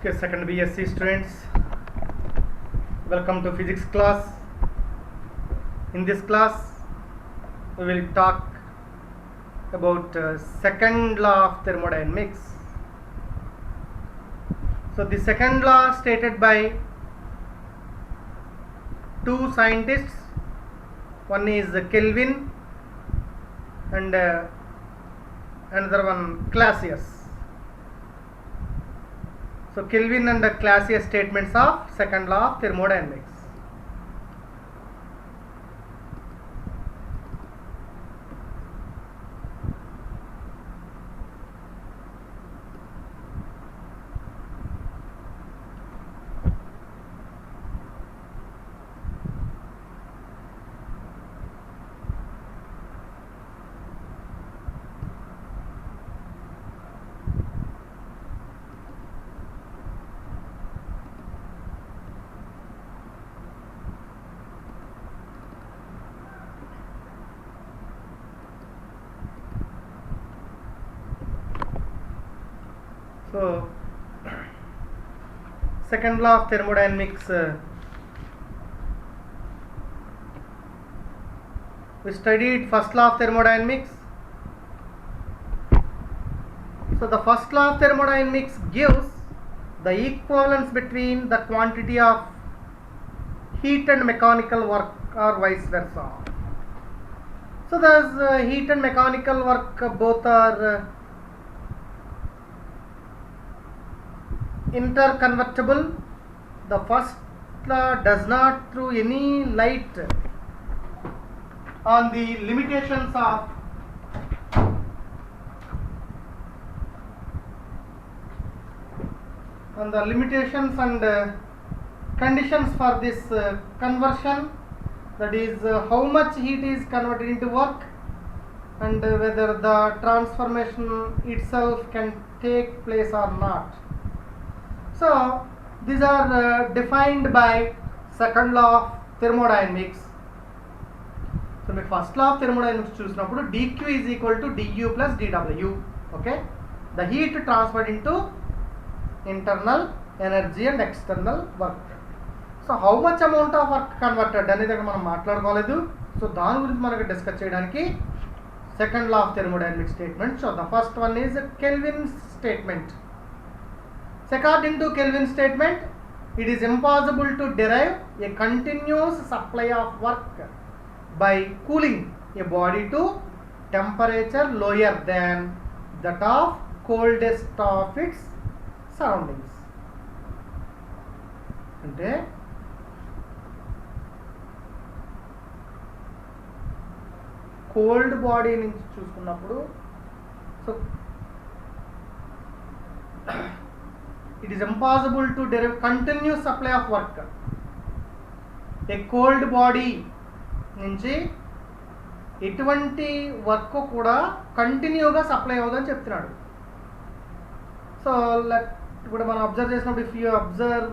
Okay, second BSc students, welcome to physics class. In this class, we will talk about second law of thermodynamics. So the second law stated by two scientists. One is Kelvin and another one Clausius. So Kelvin and Clausius statements of second law of thermodynamics. So, second law of thermodynamics, we studied first law of thermodynamics. So, the first law of thermodynamics gives the equivalence between the quantity of heat and mechanical work or vice versa. So, thus heat and mechanical work both are interconvertible. The first law does not throw any light on the limitations of and conditions for this conversion, that is how much heat is converted into work and whether the transformation itself can take place or not. So these are defined by second law of thermodynamics. So my first law of thermodynamics చూసినప్పుడు dq is equal to du plus dw. Okay, the heat transferred into internal energy and external work. So how much amount of work converted అనేది మనం మాట్లాడుకోలేదు. So దాని గురించి మనకు discuss చేయడానికి second law of thermodynamics statement. So the first one is Kelvin's statement. So according to Kelvin's statement, it is impossible to derive a continuous supply of work by cooling a body to temperature lower than that of coldest of its surroundings. అంటే cold body నుంచి చూసుకున్నప్పుడు so it is impossible to derive continuous supply of work. A cold body నుంచి ఎటువంటి work కూడా కంటిన్యూగా supply అవ్వదని చెప్తున్నాడు. So ఇప్పుడు మనం అబ్జర్వ్ చేసినప్పుడు if you observe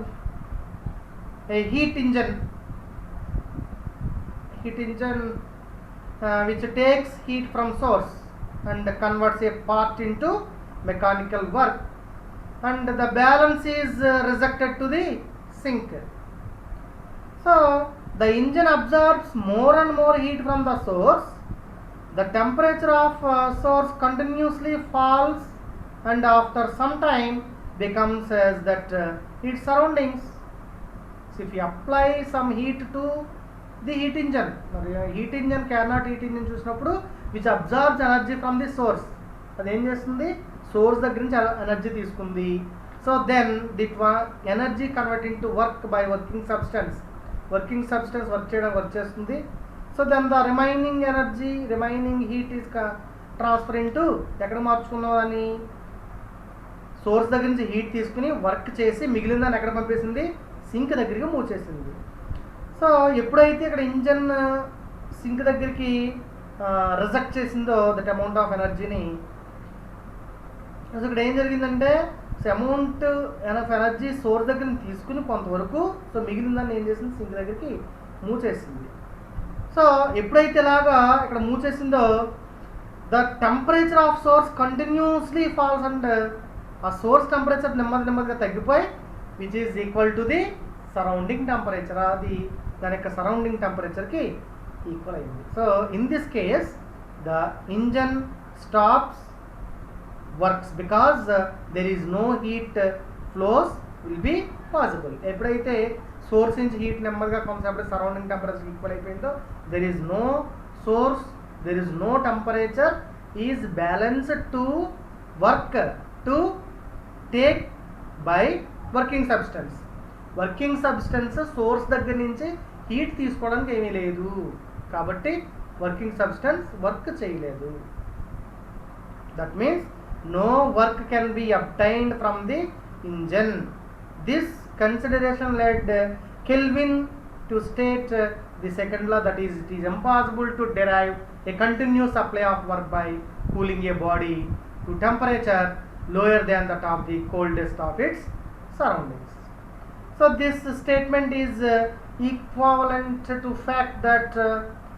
A heat engine which takes heat from source and converts a part into mechanical work, and the balance is rejected to the sink. So the engine absorbs more and more heat from the source. The temperature of source continuously falls and after some time becomes as that its surroundings. So if you apply some heat to the heat engine, heat engine cannot heat engine చూసినప్పుడు which absorbs energy from the source, అది ఏం చేస్తుంది, source దగ్గర నుంచి energy తీసుకుంది. So then that energy convert into work by working substance work చేయడానికి work చేస్తుంది. So then the remaining heat is transfer into ఎక్కడ మార్చుకున్నావు అని సోర్స్ దగ్గర నుంచి హీట్ తీసుకుని వర్క్ చేసి మిగిలిన దాన్ని ఎక్కడ పంపేసింది, సింక్ దగ్గరికి మూవ్ చేసింది. సో ఎప్పుడైతే ఇక్కడ ఇంజన్ సింక్ దగ్గరికి రిజెక్ట్ చేసిందో దట్ అమౌంట్ ఆఫ్ ఎనర్జీని, సో ఇక్కడ ఏం జరిగిందంటే అమౌంట్ ఆఫ్ ఎనర్జీ సోర్స్ దగ్గర తీసుకుని కొంతవరకు సో మిగిలిన దాన్ని ఏం చేసింది, సింక్ దగ్గరికి మూవ్ చేసింది. సో ఎప్పుడైతే ఇలాగా ఇక్కడ మూవ్ చేసిందో the temperature of source continuously falls and ఆ సోర్స్ టెంపరేచర్ నెమ్మదిగా తగ్గిపోయి which is equal to the surrounding temperature, అది దాని యొక్క సరౌండింగ్ టెంపరేచర్కి ఈక్వల్ అయింది. So in this case the engine stops works because there is no heat flows will be possible. ఎప్పుడైతే source నుంచి హీట్ నెమ్మదిగా కొనసాగితే సరౌండింగ్ టెంపరేచర్ ఈక్వల్ అయిపోయిందో there is no source, there is no temperature is balanced to work to take by working substance. Working substance source దగ్గర నుంచి heat తీసుకోవడానికి ఏమీ లేదు కాబట్టి వర్కింగ్ సబ్స్టెన్స్ వర్క్ చేయలేదు. That means no work can be obtained from the engine. This consideration led Kelvin to state the second law, that is, it is impossible to derive a continuous supply of work by cooling a body to temperature lower than that of the coldest of its surroundings. So this statement is equivalent to fact that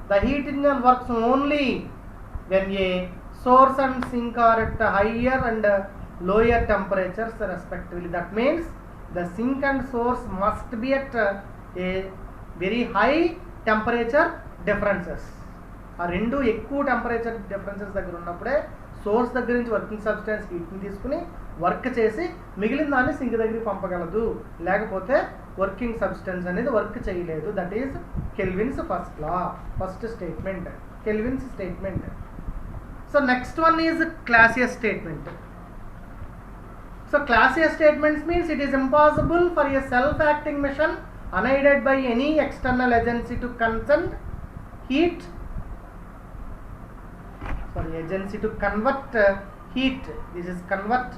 the heat engine works only when a source and sink are at higher and lower temperatures respectively. That means the sink and source must be at a very high temperature differences. ఆ రెండు ఎక్కువ temperature differences దగ్గర ఉన్నప్పుడే source దగ్గర నుంచి working substance హీట్ని తీసుకుని work చేసి మిగిలిన దాన్ని సింక్ దగ్గరికి పంపగలదు, లేకపోతే వర్కింగ్ సబ్స్టెన్స్ అనేది వర్క్ చేయలేదు. That is kelvins first law, first statement, kelvins statement. So next one is Clausius statement. So Clausius statements means it is impossible for a self-acting machine unaided by any external agency to convert heat. This is convert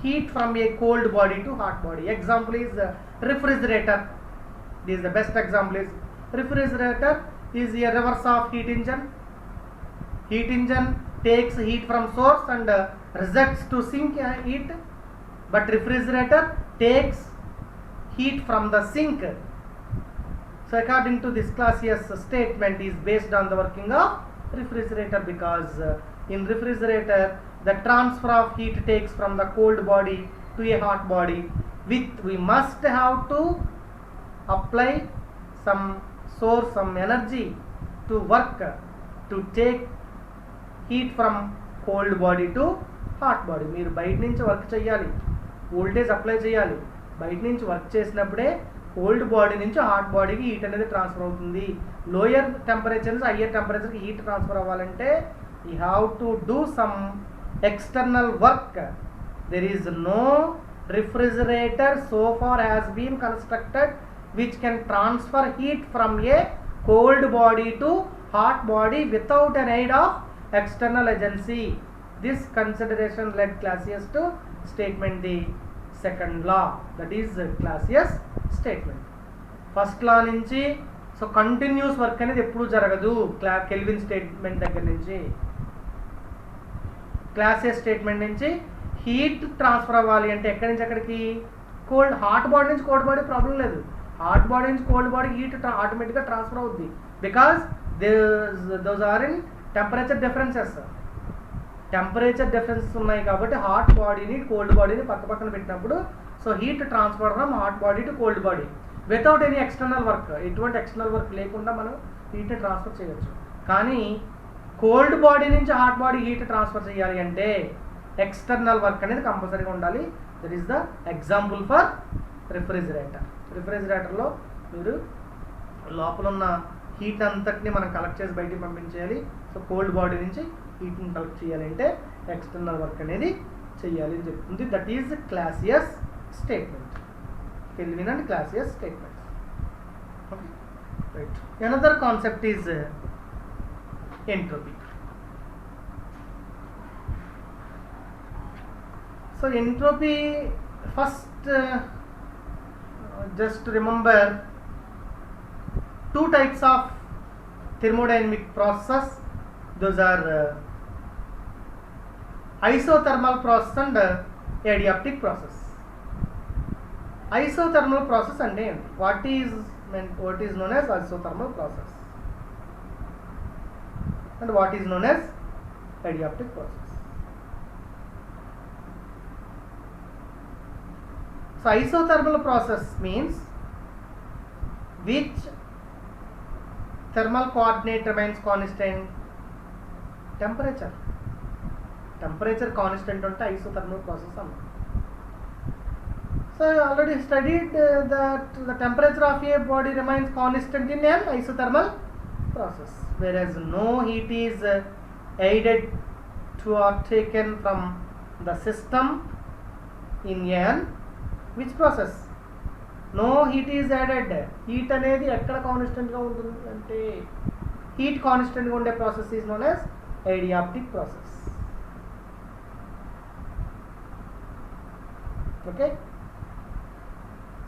heat from a cold body to hot body. Example is refrigerator. This is the best example is refrigerator is a reverse of heat engine. Heat engine takes heat from source and rejects to sink heat, but refrigerator takes heat from the sink. So according to this Clausius statement is based on the working of refrigerator, because in refrigerator the transfer of heat takes from the cold body to a hot body, with we must have to apply some source, some energy to work to take heat from cold body to hot body. మీరు బయట నుంచి work చేయాలి, voltage apply చేయాలి. బయట నుంచి work చేసినప్పుడే cold body నుంచి hot బాడీకి హీట్ అనేది ట్రాన్స్ఫర్ అవుతుంది. లోయర్ టెంపరేచర్ నుంచి హయ్యర్ టెంపరేచర్కి హీట్ ట్రాన్స్ఫర్ అవ్వాలంటే you have to do some external work. There is no refrigerator so far has been constructed which can transfer heat from a cold body to hot body without an aid of external agency. This consideration led Clausius to statement the second law, that is Clausius statement. First law నుంచి so continuous work అనేది ఎప్పుడు జరగదు. Kelvin statement దగ్గర నుంచి Clausius statement నుంచి heat transfer అవ్వాలి అంటే ఎక్కడి నుంచి ఎక్కడికి, కోల్డ్ హాట్ బాడీ నుంచి కోల్డ్ బాడీ ప్రాబ్లం లేదు. హాట్ బాడీ నుంచి కోల్డ్ బాడీ హీట్ ఆటోమేటిక్గా ట్రాన్స్ఫర్ అవుద్ది, because those are in temperature differences. Temperature differences ఉన్నాయి కాబట్టి హాట్ బాడీని కోల్డ్ బాడీని పక్క పక్కన పెట్టినప్పుడు so heat transfer from hot body to cold body without any external work. ఎటువంటి ఎక్స్టర్నల్ వర్క్ లేకుండా మనం హీట్ని ట్రాన్స్ఫర్ చేయవచ్చు. కానీ కోల్డ్ బాడీ నుంచి హాట్ బాడీ హీట్ ట్రాన్స్ఫర్ చేయాలి అంటే ఎక్స్టర్నల్ వర్క్ అనేది కంపల్సరీగా ఉండాలి. That is the example for refrigerator. రిఫ్రిజిరేటర్లో మీరు లోపల ఉన్న హీట్ అంతటిని మనం కలెక్ట్ చేసి బయటికి పంపించేయాలి. సో కోల్డ్ బాడీ నుంచి హీట్ని కలెక్ట్ చేయాలంటే ఎక్స్టర్నల్ వర్క్ అనేది చేయాలి అని చెప్తుంది. That is Clausius statement, kelvin and Clausius statements. Okay, right. Another concept is entropy. So entropy first just remember two types of thermodynamic process. Those are isothermal process and adiabatic process. Isothermal process అంటే what is known as isothermal process and what is known as adiabatic process. So isothermal process means which thermal coordinate remains constant, temperature constant unte isothermal process anna. So I already studied that the temperature of a body remains constant in an isothermal process, whereas no heat is added to or taken from the system in an which process? No heat is added. Heat అనేది ఎక్కడ constant గా ఉంటుంది అంటే heat constant గా ఉండే process is known as adiabatic process. Okay.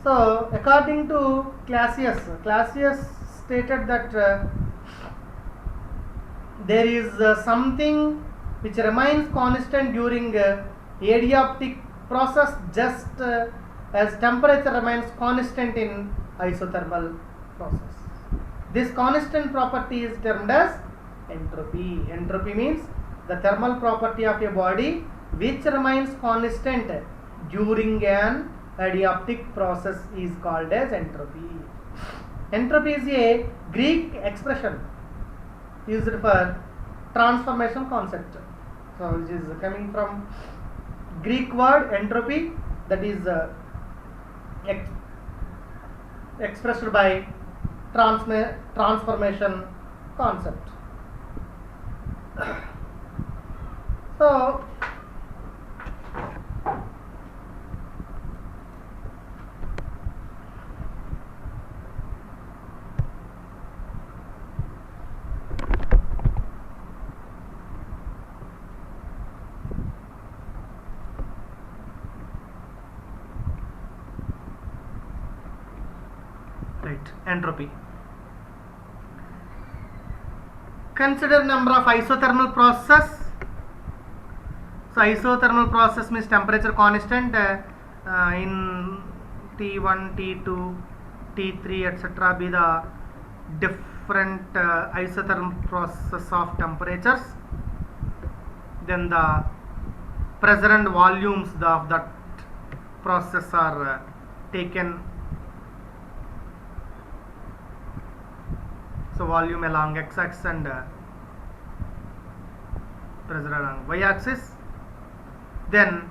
So according to Clausius stated that there is something which remains constant during adiabatic process just as temperature remains constant in isothermal process. This constant property is termed as entropy. Entropy means the thermal property of a body which remains constant during an adiabatic process is called as entropy. Entropy is a Greek expression used for transformation concept. So which is coming from Greek word entropy, that is expressed by transformation concept. So entropy. Consider number of isothermal process. So isothermal process means temperature constant in T1, T2, T3 etc. be the different isothermal process of temperatures. Then the pressure and volumes of that process are taken. So volume along x-axis and pressure along y-axis. Then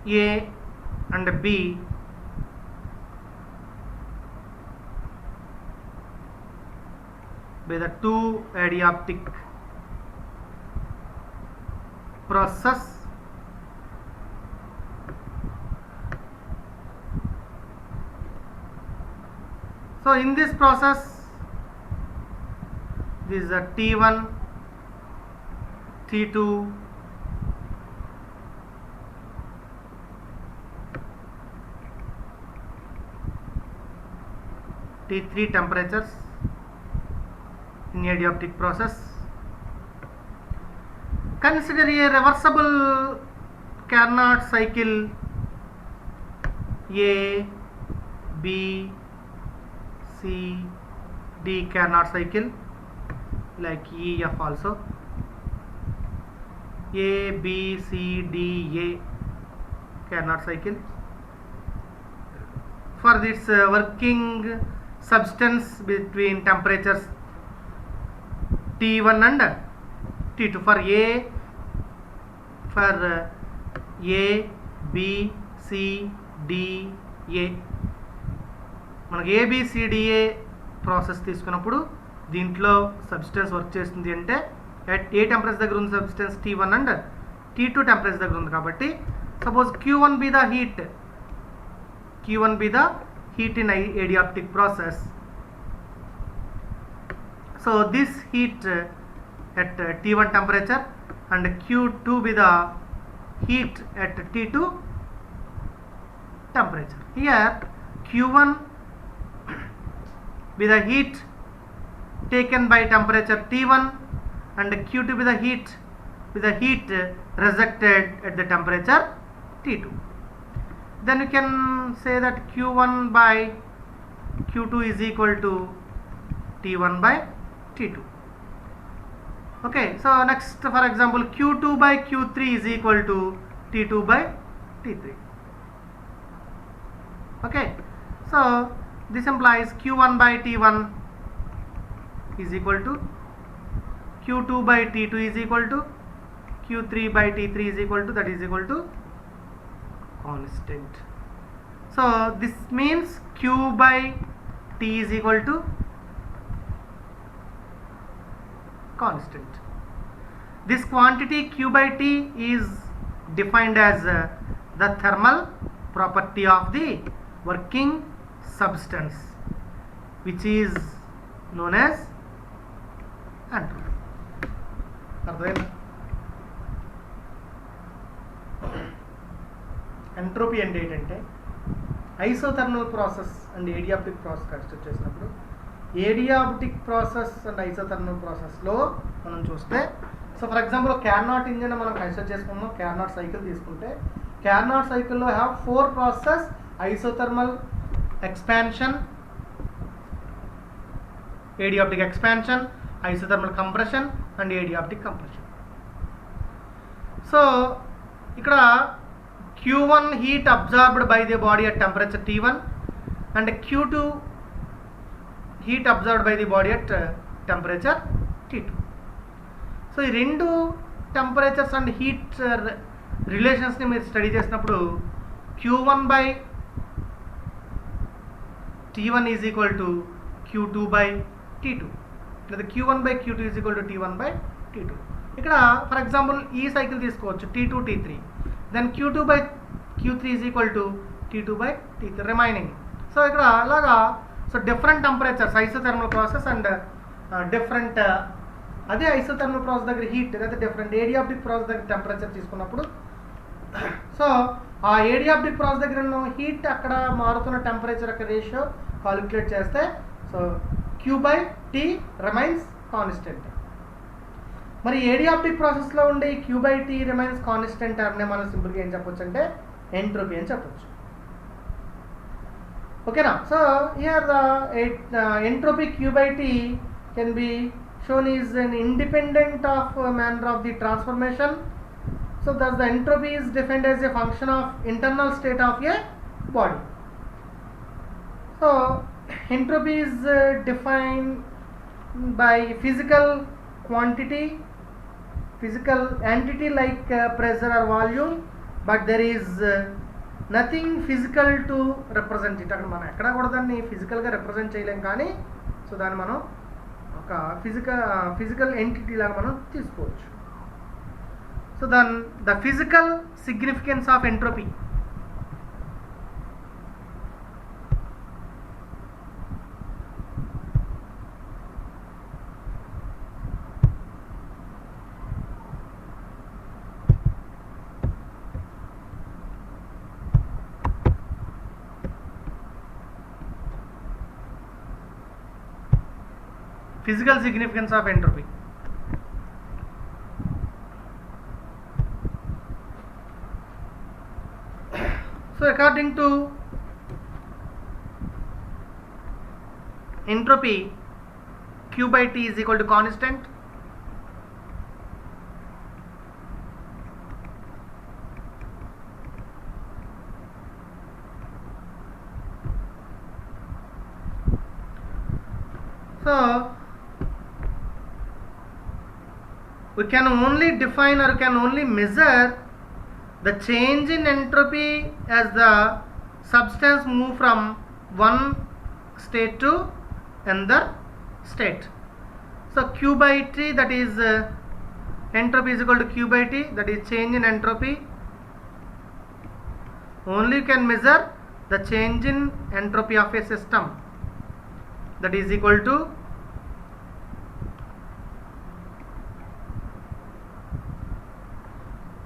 A and B by the two adiabatic process. So in this process, this is a T1, T2, T3 temperatures in adiabatic process. Consider a reversible Carnot cycle A, B, C, D Carnot cycle, like E, F also. A, B, C, D, A Carnot cycle. For this working substance between temperatures T1 and T2. For A, B, C, D, A. మనకి ABCDA process తీసుకున్నప్పుడు దీంట్లో substance work చేస్తుంది అంటే ఏ temperature దగ్గర ఉంది substance T1 and T2 temperature దగ్గర ఉంది కాబట్టి suppose Q1 be the heat in adiabatic process. So this heat at T1 temperature and Q2 be the heat at T2 temperature. Here Q1 be the heat taken by temperature T1 and Q2 be the heat rejected at the temperature T2. Then you can say that Q1 by Q2 is equal to T1 by T2. Okay, so next, for example, Q2 by Q3 is equal to T2 by T3. Okay, so this implies Q1 by T1 is equal to Q2 by T2 is equal to Q3 by T3 is equal to, that is equal to constant. So this means Q by T is equal to constant. This quantity Q by T is defined as the thermal property of the working substance, which is known as entropy. అర్థమైందా? Entropy అంటే ఏంటంటే isothermal process and adiabatic process consider చేసినప్పుడు adiabatic process and isothermal ప్రాసెస్లో మనం చూస్తే, so for example Carnot engine మనం consider చేసుకున్నాం. Carnot cycle తీసుకుంటే క్యార్నాట్ సైకిల్లో have 4 process: isothermal expansion, adiabatic expansion, isothermal compression and adiabatic compression. So ఇక్కడ Q1 heat absorbed by the body at temperature T1 and Q2 heat absorbed by the body at temperature T2. So ఈ రెండు temperatures and heat రిలేషన్స్ని మీరు study చేసినప్పుడు Q1 by T1 is equal to Q2 by T2, లేదా Q1 by Q2 is equal to T1 by T2. ఇక్కడ for example ఈ cycle తీసుకోవచ్చు T2 T3, then Q2 by Q3 is equal to T2 by T3 remaining. So ఇక్కడ అలాగా so different temperatures isothermal process and different అదే isothermal process దగ్గర heat లేదా different ఏడియాబ్టిక్ process దగ్గర temperature తీసుకున్నప్పుడు, సో ఆ ఏడియాబ్టిక్ ప్రాసెస్ దగ్గర ఉన్న హీట్ అక్కడ మారుతున్న టెంపరేచర్ యొక్క రేషియో కాలిక్యులేట్ చేస్తే so Q by T remains constant. మరి ఏడియాబ్టిక్ ప్రాసెస్లో ఉండే ఈ Q by T remains constant టర్మ్నే మనం సింపుల్గా ఏం చెప్పొచ్చు అంటే ఎంట్రోపీ అని చెప్పొచ్చు. ఓకేనా? So here the entropy Q by T can be shown is an independent of manner of the transformation. So thus the entropy is defined as a function of internal state of a body. So entropy is defined by physical quantity, physical entity like pressure or volume, but there is nothing physical to represent it. అక్కడ మనం ఎక్కడ కూడా దాన్ని ఫిజికల్గా represent చేయలేం, కానీ so దాన్ని మనం ఒక ఫిజికల్ ఎంటిటీ లాగా మనం తీసుకోవచ్చు. So then the physical significance of entropy. Physical significance of entropy. So according to entropy, Q by T is equal to constant. So we can only define or can only measure the change in entropy as the substance move from one state to another state. So Q by T, that is entropy is equal to Q by T, that is change in entropy. Only you can measure the change in entropy of a system, that is equal to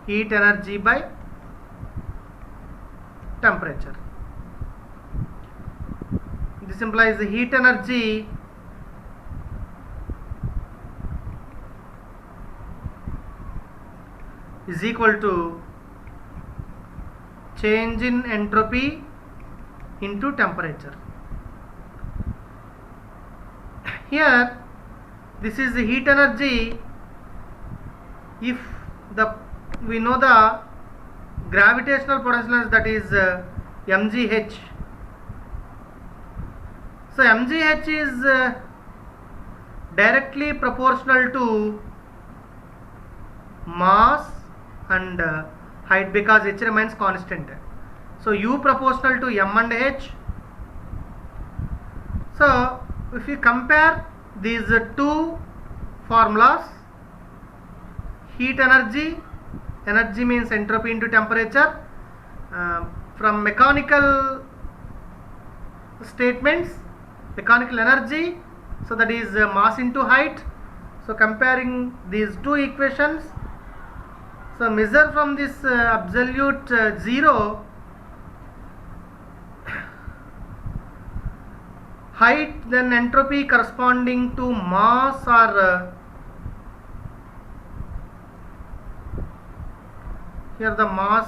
heat energy by temperature. This implies the heat energy is equal to change in entropy into temperature. Here this is the heat energy if we know the gravitational potential energy, that is mgh. So mgh is directly proportional to mass and height, because h remains constant. So u proportional to m and h. So if you compare these two formulas, heat energy means entropy into temperature, from mechanical statements, mechanical energy, so that is mass into height. So comparing these two equations, so measure from this absolute zero, height, then entropy corresponding to mass, or here the mass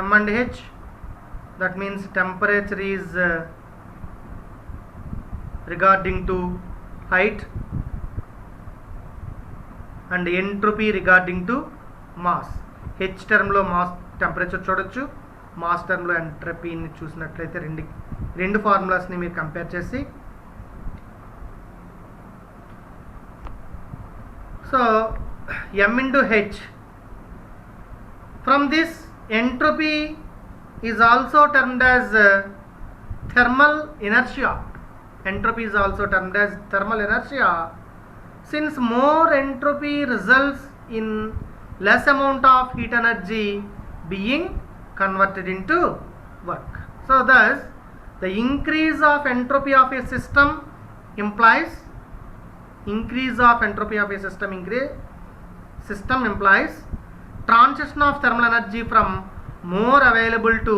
m and h, that means temperature is regarding to height, and entropy regarding to mass. h term లో mass temperature చూడొచ్చు, mass term లో ఎంట్రపీని చూసినట్లయితే రెండు ఫార్ములాస్ని మీరు compare చేసి, so m into h, from this entropy is also termed as thermal inertia. Entropy is also termed as thermal inertia, since more entropy results in less amount of heat energy being converted into work. So thus the increase of entropy of a system implies transition of thermal energy from more available to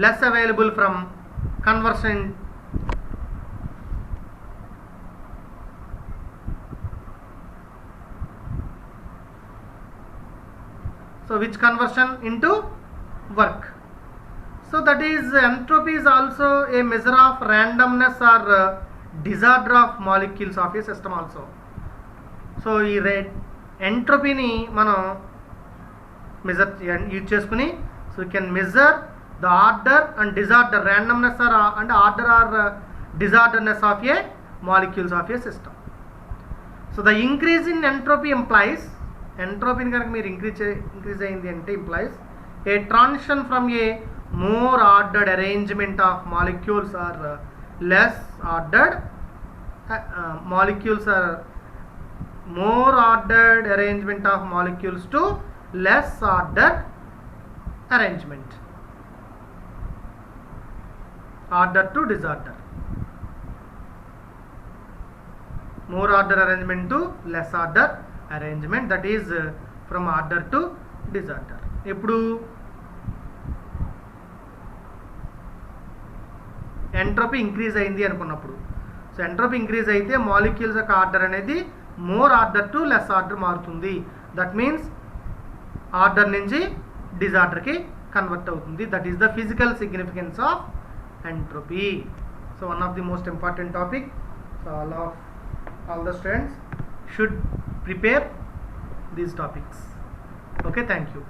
less available from conversion. So which conversion into work. So that is, entropy is also a measure of randomness or disorder of molecules of a system also. So ఈ ఎంట్రోపీని మనం measure use చేసుకుని, so you can measure the order and disorder, randomness or and order or disorderness of a molecules of a system. So the increase in entropy implies, ఎంట్రోపీని కనుక మీరు increase అయింది అంటే implies a transition from a more ordered arrangement of molecules or less ordered molecules, or more ordered arrangement of molecules to less ordered arrangement, order to disorder, more order arrangement to less order arrangement, that is from order to disorder. ఇప్పుడు entropy increase అయింది అనుకున్నప్పుడు, so entropy increase అయితే molecules యొక్క order అనేది more order to less order మారుతుంది. That means order నుంచి డిజార్డర్కి convert అవుతుంది. That is the physical significance of entropy. So one of the most important topic. So all the students should prepare these topics. Okay, thank you.